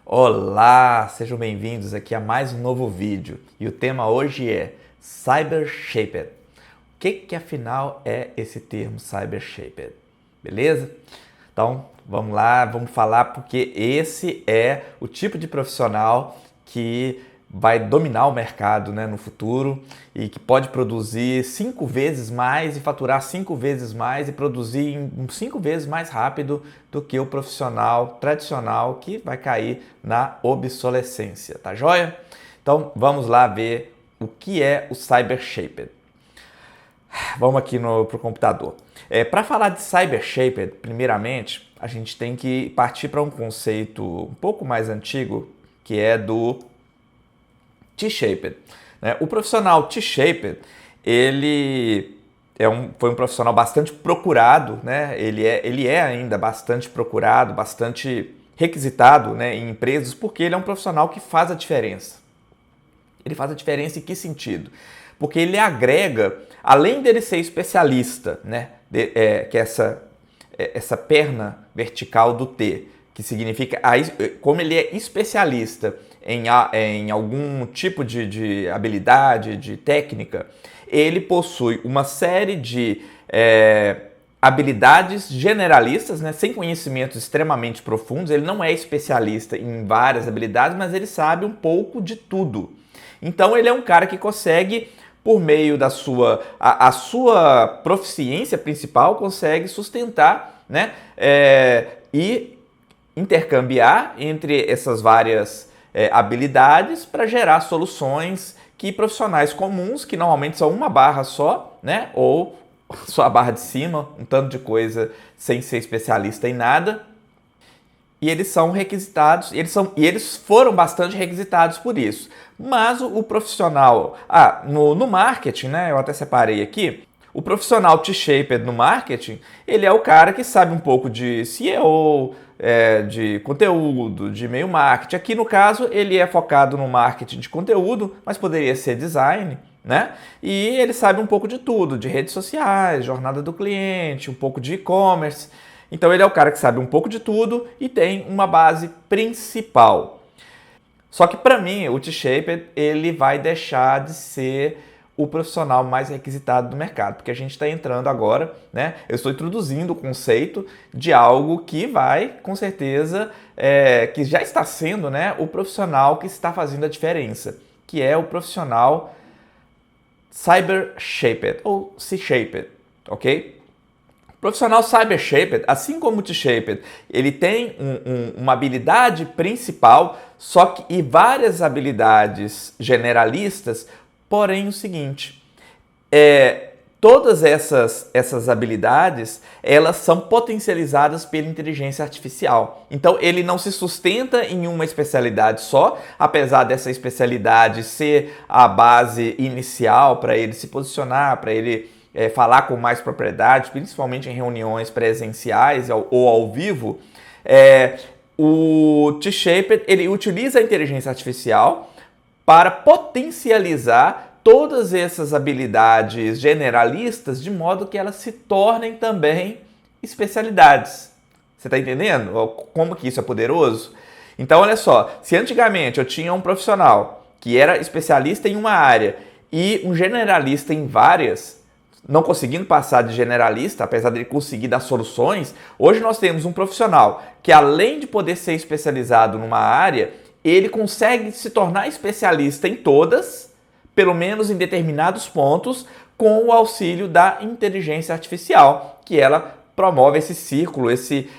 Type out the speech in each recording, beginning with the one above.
Olá, sejam bem-vindos aqui a mais um novo vídeo e o tema hoje é Cybershaped. O que afinal é esse termo Cybershaped? Beleza? Então vamos lá, vamos falar porque esse é o tipo de profissional que vai dominar o mercado, né, no futuro e que pode produzir 5 vezes mais e faturar 5 vezes mais e produzir 5 vezes mais rápido do que o profissional tradicional que vai cair na obsolescência, tá joia? Então vamos lá ver o que é o Cybershaped. Vamos aqui pro computador. Para falar de Cybershaped, primeiramente, a gente tem que partir para um conceito um pouco mais antigo, que é do T-Shaped. O profissional T-Shaped, ele foi um profissional bastante procurado, né? Ele é ainda bastante procurado, bastante requisitado, né, em empresas, porque ele é um profissional que faz a diferença. Ele faz a diferença em que sentido? Porque ele agrega, além dele ser especialista, né, que é essa perna vertical do T, que significa, como ele é especialista em algum tipo de habilidade, de técnica, ele possui uma série de habilidades generalistas, né, sem conhecimentos extremamente profundos. Ele não é especialista em várias habilidades, mas ele sabe um pouco de tudo. Então ele é um cara que consegue, por meio da sua proficiência principal, consegue sustentar, né, e intercambiar entre essas várias habilidades para gerar soluções que profissionais comuns, que normalmente são uma barra só, né, ou só a barra de cima, um tanto de coisa sem ser especialista em nada, e eles são requisitados, eles foram bastante requisitados por isso. Mas o profissional, no marketing, né, eu até separei aqui, o profissional T-Shaped no marketing, ele é o cara que sabe um pouco de SEO, de conteúdo, de e-mail marketing. Aqui no caso ele é focado no marketing de conteúdo, mas poderia ser design, né? E ele sabe um pouco de tudo, de redes sociais, jornada do cliente, um pouco de e-commerce. Então ele é o cara que sabe um pouco de tudo e tem uma base principal. Só que para mim o T-Shaped ele vai deixar de ser o profissional mais requisitado do mercado, porque a gente está entrando agora, né? Eu estou introduzindo o conceito de algo que vai, com certeza, que já está sendo, né, o profissional que está fazendo a diferença, que é o profissional Cybershaped ou C-Shaped, ok? O profissional Cybershaped, assim como o T-Shaped, ele tem uma habilidade principal, e várias habilidades generalistas. Porém, o seguinte, todas essas habilidades, elas são potencializadas pela inteligência artificial. Então, ele não se sustenta em uma especialidade só, apesar dessa especialidade ser a base inicial para ele se posicionar, para ele falar com mais propriedade, principalmente em reuniões presenciais ou ao vivo. O T-Shaped, ele utiliza a inteligência artificial para potencializar todas essas habilidades generalistas de modo que elas se tornem também especialidades. Você está entendendo como que isso é poderoso? Então, olha só, se antigamente eu tinha um profissional que era especialista em uma área e um generalista em várias, não conseguindo passar de generalista, apesar de ele conseguir dar soluções, hoje nós temos um profissional que, além de poder ser especializado numa área, ele consegue se tornar especialista em todas, pelo menos em determinados pontos, com o auxílio da inteligência artificial, que ela promove esse círculo,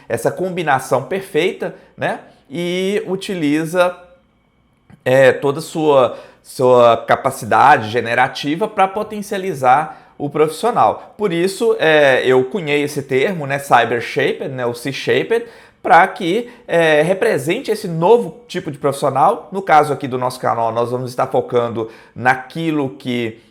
essa combinação perfeita, né? E utiliza toda a sua capacidade generativa para potencializar o profissional. Por isso, eu cunhei esse termo, né, Cybershaped, né, o C-Shaped, para que represente esse novo tipo de profissional. No caso aqui do nosso canal, nós vamos estar focando naquilo que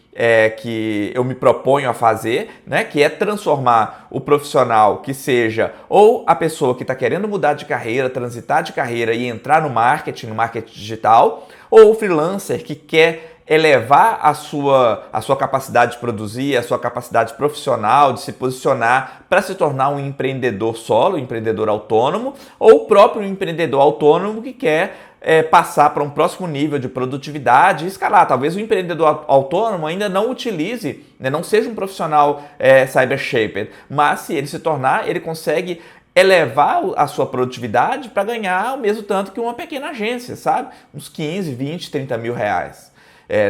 eu me proponho a fazer, né? Que é transformar o profissional que seja ou a pessoa que está querendo mudar de carreira, transitar de carreira e entrar no marketing digital, ou o freelancer que quer elevar a sua capacidade de produzir, a sua capacidade profissional, de se posicionar para se tornar um empreendedor solo, um empreendedor autônomo, ou o próprio empreendedor autônomo que quer passar para um próximo nível de produtividade e escalar. Talvez o empreendedor autônomo ainda não utilize, né, não seja um profissional cybershaped, mas se ele se tornar, ele consegue elevar a sua produtividade para ganhar o mesmo tanto que uma pequena agência, sabe? Uns 15, 20, 30 mil reais.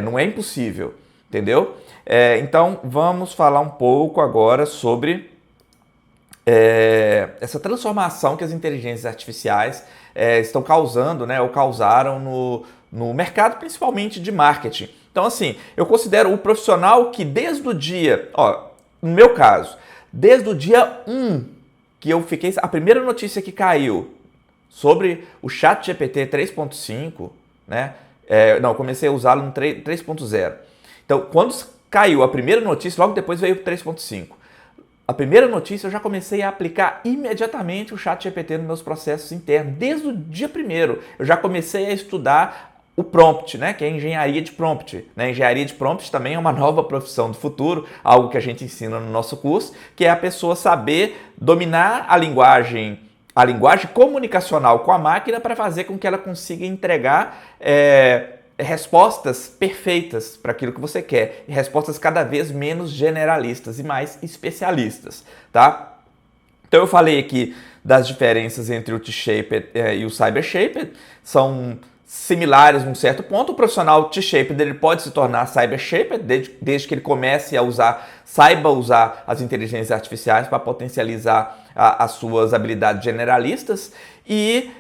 Não é impossível, entendeu? Então, vamos falar um pouco agora sobre essa transformação que as inteligências artificiais estão causando, né, ou causaram no mercado, principalmente de marketing. Então, assim, eu considero o profissional que desde o dia, no meu caso, desde o dia 1 que eu fiquei, a primeira notícia que caiu sobre o ChatGPT 3.5, né? Eu comecei a usá-lo no 3.0. Então, quando caiu a primeira notícia, logo depois veio o 3.5. A primeira notícia eu já comecei a aplicar imediatamente o ChatGPT nos meus processos internos, desde o dia primeiro. Eu já comecei a estudar o prompt, né, que é a engenharia de prompt. Né? Engenharia de prompt também é uma nova profissão do futuro, algo que a gente ensina no nosso curso, que é a pessoa saber dominar a linguagem comunicacional com a máquina para fazer com que ela consiga entregar respostas perfeitas para aquilo que você quer, e respostas cada vez menos generalistas e mais especialistas, tá? Então eu falei aqui das diferenças entre o T-Shaped e o Cyber-Shaped, são similares num certo ponto. O profissional T-Shaped ele pode se tornar Cyber-Shaped desde que ele comece a saiba usar as inteligências artificiais para potencializar as suas habilidades generalistas. E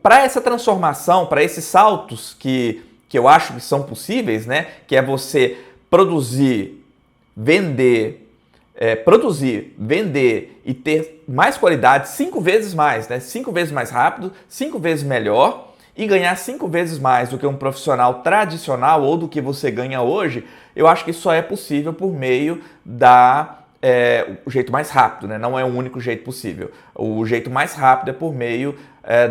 para essa transformação, para esses saltos que eu acho que são possíveis, né, que é você produzir, vender e ter mais qualidade, 5 vezes mais, né? 5 vezes mais rápido, 5 vezes melhor e ganhar 5 vezes mais do que um profissional tradicional ou do que você ganha hoje, eu acho que só é possível por meio o jeito mais rápido, né? Não é o único jeito possível. O jeito mais rápido é por meio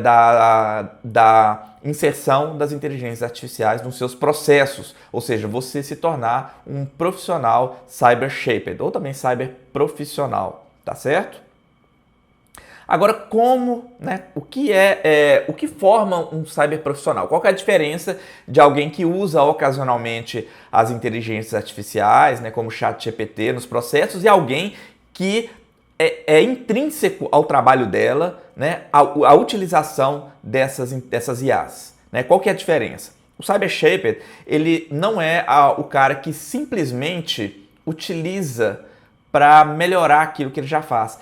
da inserção das inteligências artificiais nos seus processos, ou seja, você se tornar um profissional cyber-shaped ou também cyber-profissional, tá certo? Agora, o que forma um cyberprofissional? Qual que é a diferença de alguém que usa ocasionalmente as inteligências artificiais, né, como o ChatGPT nos processos, e alguém que é intrínseco ao trabalho dela, né, a utilização dessas IAs? Né? Qual que é a diferença? O cyber-shaped, ele não é o cara que simplesmente utiliza para melhorar aquilo que ele já faz.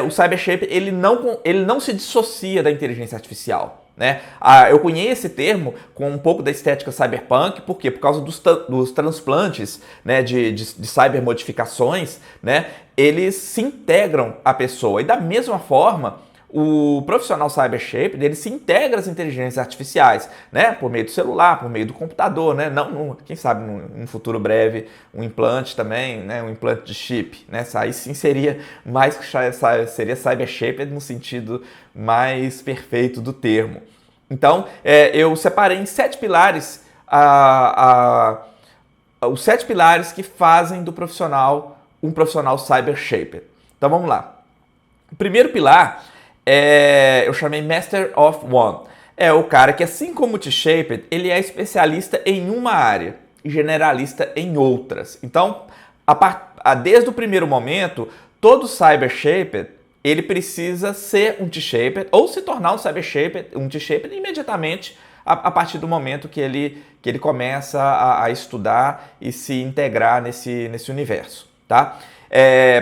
O cyber-shaped ele não se dissocia da inteligência artificial. Né? Eu cunhei esse termo com um pouco da estética cyberpunk, por quê? Por causa dos transplantes, né, de cybermodificações, né, eles se integram à pessoa. E da mesma forma, o profissional cyber-shaped, ele se integra às inteligências artificiais, né, por meio do celular, por meio do computador, né, quem sabe num futuro breve um implante também, né, um implante de chip, né, aí sim seria cyber-shaped no sentido mais perfeito do termo. Então, eu separei em 7 pilares os 7 pilares que fazem do profissional um profissional cyber-shaped. Então vamos lá. O primeiro pilar eu chamei Master of One. É o cara que, assim como o T-Shaped, ele é especialista em uma área e generalista em outras. Então, desde o primeiro momento, todo Cyber-Shaped, ele precisa ser um T-Shaped ou se tornar um Cyber-Shaped, um T-Shaped imediatamente a partir do momento que ele começa a estudar e se integrar nesse universo, tá?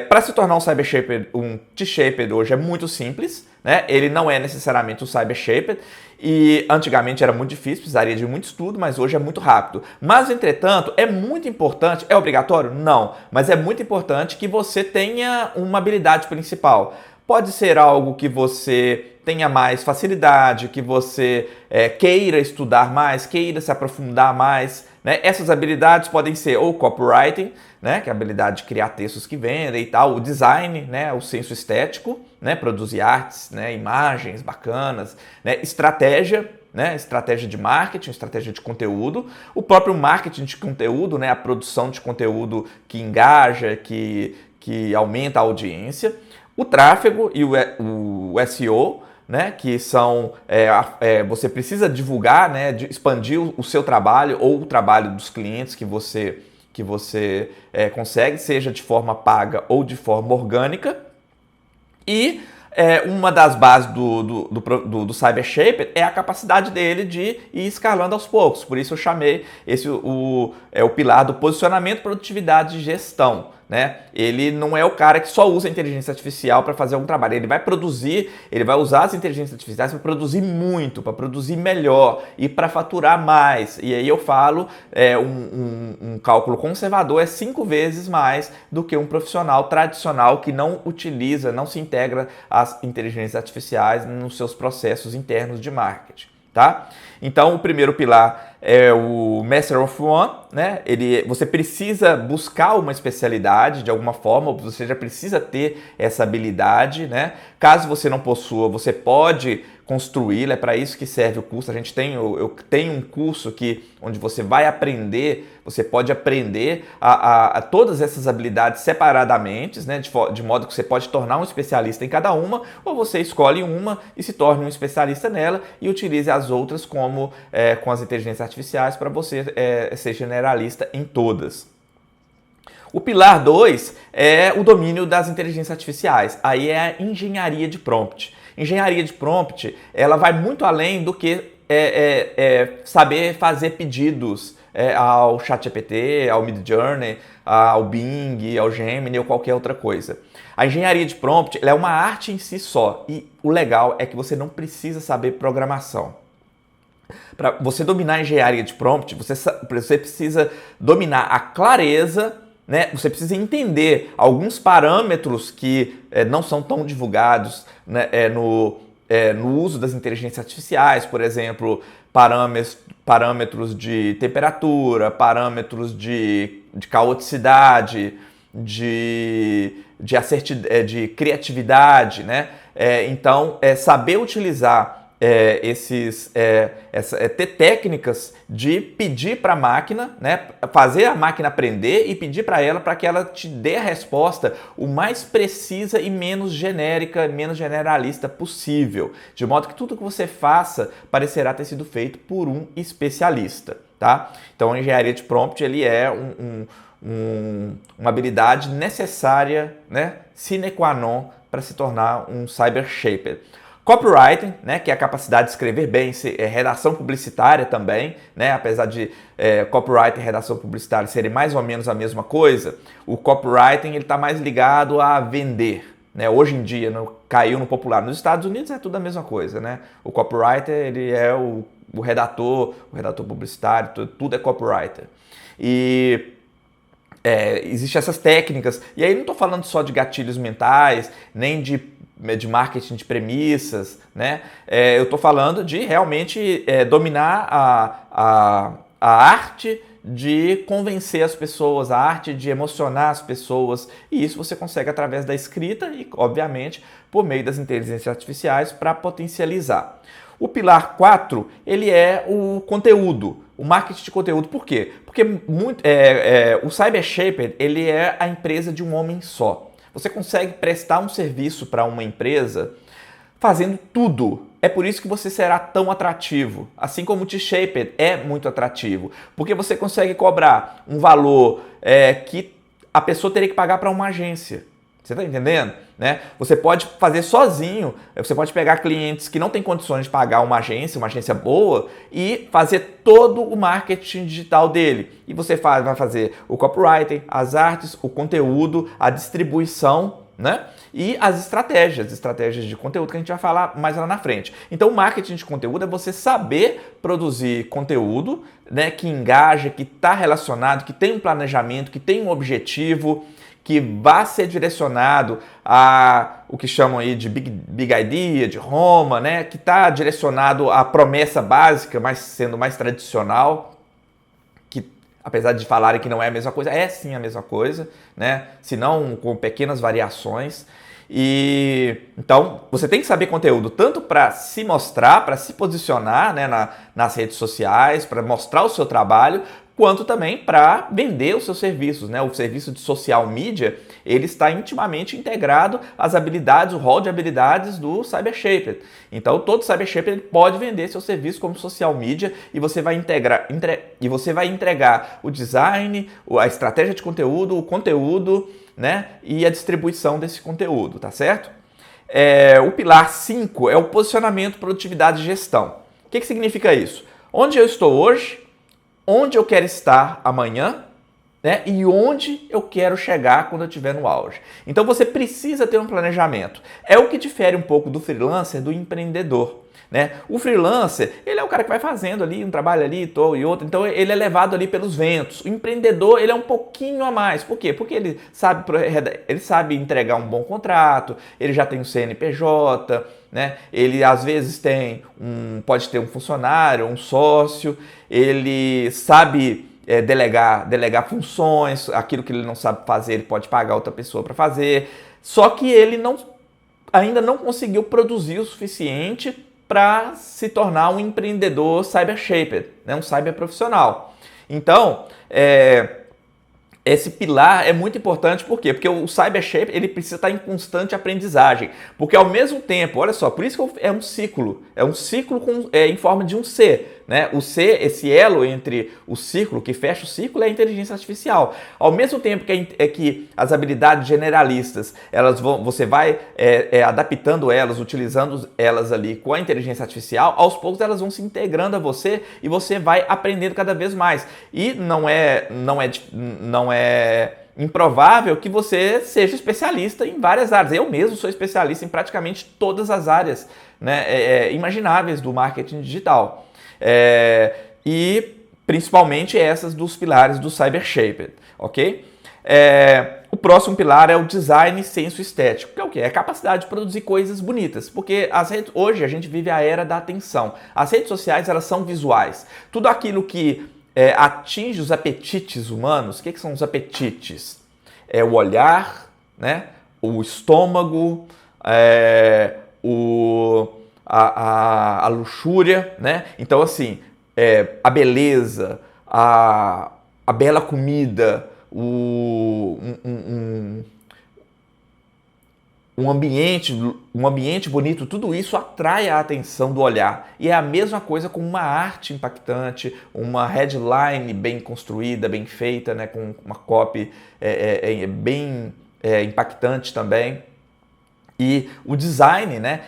Para se tornar um Cyber-Shaped, um T-Shaped hoje é muito simples, né? Ele não é necessariamente um Cyber-Shaped e antigamente era muito difícil, precisaria de muito estudo, mas hoje é muito rápido. Mas, entretanto, é muito importante, é obrigatório? Não, mas é muito importante que você tenha uma habilidade principal. Pode ser algo que você tenha mais facilidade, que você queira estudar mais, queira se aprofundar mais né? Essas habilidades podem ser ou copywriting, né? Que é a habilidade de criar textos que vendem e tal, o design, né? O senso estético, né? Produzir artes, né? Imagens bacanas, né? Estratégia, né? Estratégia de marketing, estratégia de conteúdo, o próprio marketing de conteúdo, né? A produção de conteúdo que engaja, que aumenta a audiência, o tráfego e o SEO, né, que são, você precisa divulgar, né, expandir o seu trabalho ou o trabalho dos clientes que você consegue, seja de forma paga ou de forma orgânica. E uma das bases do Cybershaper é a capacidade dele de ir escalando aos poucos. Por isso eu chamei o pilar do posicionamento, produtividade e gestão. Né? Ele não é o cara que só usa a inteligência artificial para fazer algum trabalho. Ele vai produzir, ele vai usar as inteligências artificiais para produzir muito, para produzir melhor e para faturar mais. E aí eu falo, um cálculo conservador é 5 vezes mais do que um profissional tradicional que não utiliza, não se integra às inteligências artificiais nos seus processos internos de marketing. Tá? Então, o primeiro pilar é o Master of One, né? Você precisa buscar uma especialidade de alguma forma, você já precisa ter essa habilidade, né? Caso você não possua, você pode construí-la, é para isso que serve o curso. Eu tenho um curso onde você vai aprender, você pode aprender a todas essas habilidades separadamente, né? De modo que você pode tornar um especialista em cada uma, ou você escolhe uma e se torne um especialista nela e utilize as outras com as inteligências artificiais para você ser generalista em todas. O pilar 2 é o domínio das inteligências artificiais. Aí é a engenharia de prompt. Engenharia de prompt, ela vai muito além do que saber fazer pedidos ao ChatGPT, ao Midjourney, ao Bing, ao Gemini ou qualquer outra coisa. A engenharia de prompt ela é uma arte em si só e o legal é que você não precisa saber programação. Para você dominar a engenharia de prompt, você precisa dominar a clareza, né? Você precisa entender alguns parâmetros que não são tão divulgados, né, no uso das inteligências artificiais, por exemplo, parâmetros de temperatura, parâmetros de caoticidade, de criatividade, né? Então, saber utilizar ter técnicas de pedir para a máquina, né, fazer a máquina aprender e pedir para ela para que ela te dê a resposta o mais precisa e menos genérica, menos generalista possível, de modo que tudo que você faça parecerá ter sido feito por um especialista, tá? Então a engenharia de prompt ele é uma habilidade necessária, né, sine qua non para se tornar um cybershaper. Copywriting, né, que é a capacidade de escrever bem, redação publicitária também, né, apesar de copywriting e redação publicitária serem mais ou menos a mesma coisa, o copywriting está mais ligado a vender. Né? Hoje em dia caiu no popular. Nos Estados Unidos é tudo a mesma coisa. Né? O copywriter ele é o redator publicitário, tudo é copywriter. E existem essas técnicas, e aí não estou falando só de gatilhos mentais, nem de marketing de premissas, né? Eu estou falando de realmente dominar a arte de convencer as pessoas, a arte de emocionar as pessoas, e isso você consegue através da escrita e, obviamente, por meio das inteligências artificiais para potencializar. O pilar 4, ele é o conteúdo, o marketing de conteúdo. Por quê? Porque o Cybershaper, ele é a empresa de um homem só. Você consegue prestar um serviço para uma empresa fazendo tudo. É por isso que você será tão atrativo. Assim como o T-Shaper é muito atrativo. Porque você consegue cobrar um valor que a pessoa teria que pagar para uma agência. Você está entendendo? Né? Você pode fazer sozinho, você pode pegar clientes que não têm condições de pagar uma agência boa e fazer todo o marketing digital dele. E você vai fazer o copywriting, as artes, o conteúdo, a distribuição, né? E as estratégias de conteúdo que a gente vai falar mais lá na frente. Então o marketing de conteúdo é você saber produzir conteúdo, né, que engaja, que está relacionado, que tem um planejamento, que tem um objetivo, que vai ser direcionado a o que chamam aí de Big Idea, de Roma, né? Que está direcionado à promessa básica, mas sendo mais tradicional, que apesar de falarem que não é a mesma coisa, é sim a mesma coisa, né? Se não com pequenas variações. E então você tem que saber conteúdo tanto para se mostrar, para se posicionar, né, nas redes sociais, para mostrar o seu trabalho, quanto também para vender os seus serviços, né? O serviço de social media, ele está intimamente integrado às habilidades, o rol de habilidades do CyberShaped. Então, todo CyberShaped ele pode vender seu serviço como social media e você vai entregar o design, a estratégia de conteúdo, o conteúdo, né? E a distribuição desse conteúdo, tá certo? O pilar 5 é o posicionamento, produtividade e gestão. O que significa isso? Onde eu estou hoje, onde eu quero estar amanhã, né? E onde eu quero chegar quando eu estiver no auge. Então você precisa ter um planejamento. É o que difere um pouco do freelancer do empreendedor, né? O freelancer, ele é o cara que vai fazendo ali um trabalho ali e outro, então ele é levado ali pelos ventos. O empreendedor, ele é um pouquinho a mais. Por quê? Porque ele sabe entregar um bom contrato, ele já tem um CNPJ, né? Ele às vezes pode ter um funcionário, um sócio, ele sabe delegar funções, aquilo que ele não sabe fazer, ele pode pagar outra pessoa para fazer, só que ele ainda não conseguiu produzir o suficiente para se tornar um empreendedor cyber-shaped, né? Um cyber-profissional. Então, esse pilar é muito importante, por quê? Porque o CyberShaped ele precisa estar em constante aprendizagem, porque ao mesmo tempo, olha só, por isso que é um ciclo em forma de um C, né? O C, esse elo entre o círculo, que fecha o ciclo, é a inteligência artificial. Ao mesmo tempo que as habilidades generalistas, você vai adaptando elas, utilizando elas ali com a inteligência artificial, aos poucos elas vão se integrando a você e você vai aprendendo cada vez mais. E não é improvável que você seja especialista em várias áreas. Eu mesmo sou especialista em praticamente todas as áreas, né, imagináveis do marketing digital. E principalmente essas dos pilares do CyberShaped, ok? O próximo pilar é o design senso estético, que é o quê? É a capacidade de produzir coisas bonitas, porque hoje a gente vive a era da atenção. As redes sociais, elas são visuais. Tudo aquilo que atinge os apetites humanos. O que são os apetites? É o olhar, né? O estômago, a luxúria, né? Então, assim, a beleza, a bela comida, um ambiente bonito, tudo isso atrai a atenção do olhar. E é a mesma coisa com uma arte impactante, uma headline bem construída, bem feita, né, com uma copy bem impactante também. E o design, né,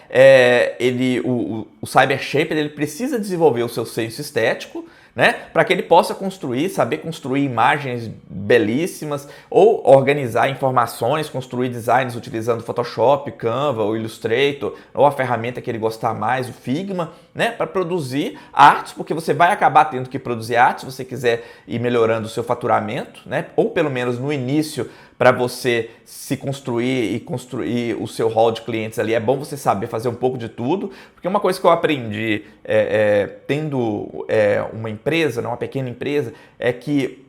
o CyberShaped, ele precisa desenvolver o seu senso estético, né, para que ele possa saber construir imagens belíssimas ou organizar informações, construir designs utilizando Photoshop, Canva, ou Illustrator, ou a ferramenta que ele gostar mais, o Figma, né, para produzir artes, porque você vai acabar tendo que produzir artes se você quiser ir melhorando o seu faturamento, né, ou pelo menos no início, para você se construir e construir o seu hall de clientes ali, é bom você saber fazer um pouco de tudo, porque uma coisa que eu aprendi tendo uma empresa, uma pequena empresa, é que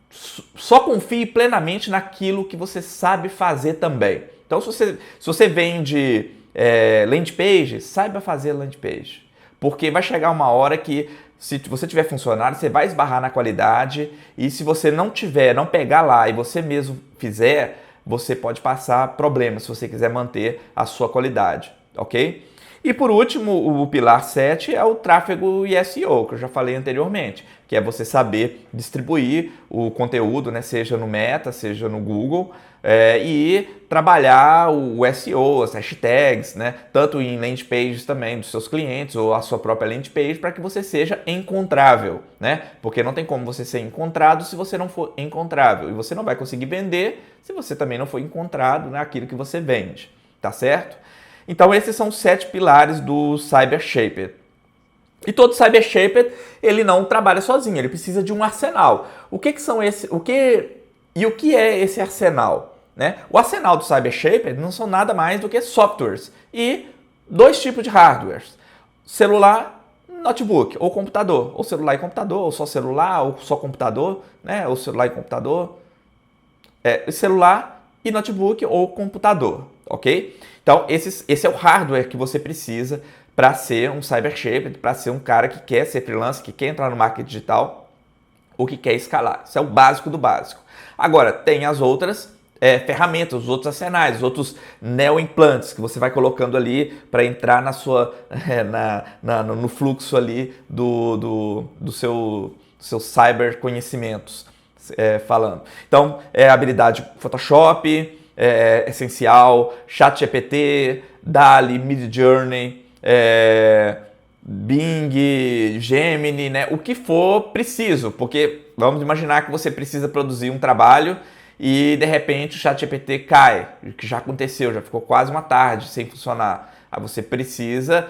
só confie plenamente naquilo que você sabe fazer também. Então, se você vende landing page, saiba fazer landing page, porque vai chegar uma hora que se você tiver funcionário, você vai esbarrar na qualidade e se você não pegar lá e você mesmo fizer, você pode passar problemas se você quiser manter a sua qualidade, ok? E por último, o pilar 7 é o tráfego e SEO, que eu já falei anteriormente, que é você saber distribuir o conteúdo, né, seja no Meta, seja no Google, e trabalhar o SEO, as hashtags, né, tanto em landing pages também dos seus clientes ou a sua própria landing page, para que você seja encontrável, né? Porque não tem como você ser encontrado se você não for encontrável, e você não vai conseguir vender se você também não for encontrado naquilo que você vende, tá certo? Então esses são os 7 pilares do CyberShaped. E todo CyberShaped, ele não trabalha sozinho, ele precisa de um arsenal. O que é esse arsenal? Né? O arsenal do CyberShaped não são nada mais do que softwares e 2 tipos de hardwares. Celular, notebook ou computador, ou celular e computador, ou só celular, ou só computador, né? Ou celular e computador, celular e notebook ou computador, ok? Então esse é o hardware que você precisa para ser um cybershaped, para ser um cara que quer ser freelancer, que quer entrar no marketing digital ou que quer escalar. Isso é o básico do básico. Agora, tem as outras ferramentas, os outros arsenais, os outros neoimplantes que você vai colocando ali para entrar na sua, no fluxo ali do seu cyber conhecimentos, falando. Então, habilidade Photoshop, essencial, ChatGPT, DALL-E, Midjourney, Bing, Gemini, né? O que for preciso, porque vamos imaginar que você precisa produzir um trabalho e de repente o ChatGPT cai, o que já aconteceu, já ficou quase uma tarde sem funcionar. Aí você precisa,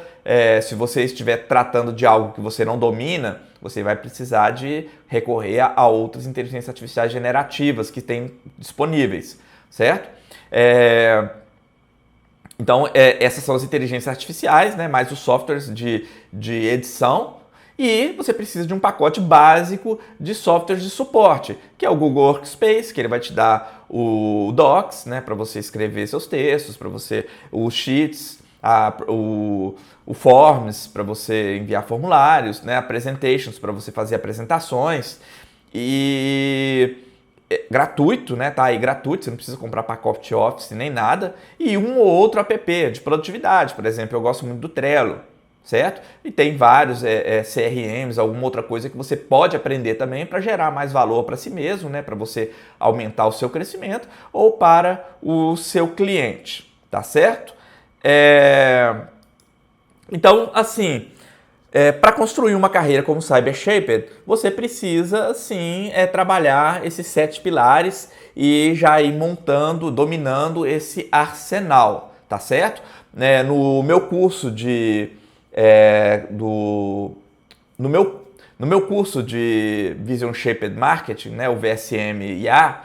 se você estiver tratando de algo que você não domina, você vai precisar de recorrer a outras inteligências artificiais generativas que tem disponíveis, certo? Então, essas são as inteligências artificiais, né, mais os softwares de edição, e você precisa de um pacote básico de softwares de suporte, que é o Google Workspace, que ele vai te dar o Docs, né, para você escrever seus textos, para você os Sheets, o Forms para você enviar formulários, né, Presentations para você fazer apresentações, e gratuito, né? Tá aí gratuito, você não precisa comprar pacote Office nem nada, e um ou outro app de produtividade, por exemplo, eu gosto muito do Trello, certo? E tem vários CRMs, alguma outra coisa que você pode aprender também para gerar mais valor para si mesmo, né? Para você aumentar o seu crescimento ou para o seu cliente, tá certo? Então, assim, para construir uma carreira como cybershaped, você precisa, sim, trabalhar esses 7 pilares e já ir montando, dominando esse arsenal, tá certo? No meu curso de... no meu curso de Vision Shaped Marketing, né, o VSM-IA,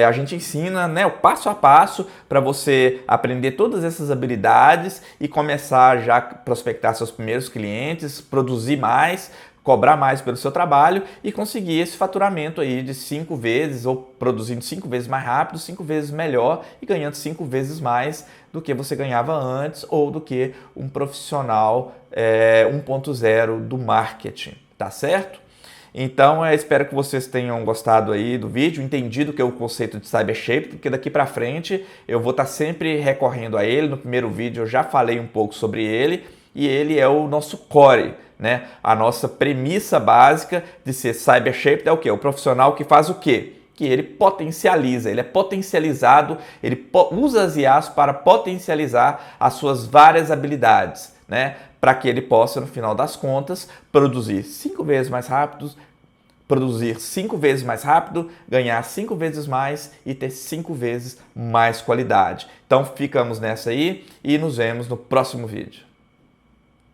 a gente ensina, né, o passo a passo para você aprender todas essas habilidades e começar já a prospectar seus primeiros clientes, produzir mais, cobrar mais pelo seu trabalho e conseguir esse faturamento aí de 5 vezes ou produzindo 5 vezes mais rápido, 5 vezes melhor e ganhando 5 vezes mais do que você ganhava antes ou do que um profissional 1.0 do marketing, tá certo? Então, espero que vocês tenham gostado aí do vídeo, entendido o que é o conceito de cybershaped, porque daqui para frente eu vou estar sempre recorrendo a ele. No primeiro vídeo eu já falei um pouco sobre ele e ele é o nosso core, né? A nossa premissa básica de ser cybershaped é o quê? O profissional que faz o quê? Que ele potencializa, ele é potencializado, ele usa as IAs para potencializar as suas várias habilidades, né? Para que ele possa, no final das contas, produzir 5 vezes mais rápido, ganhar 5 vezes mais e ter 5 vezes mais qualidade. Então ficamos nessa aí e nos vemos no próximo vídeo.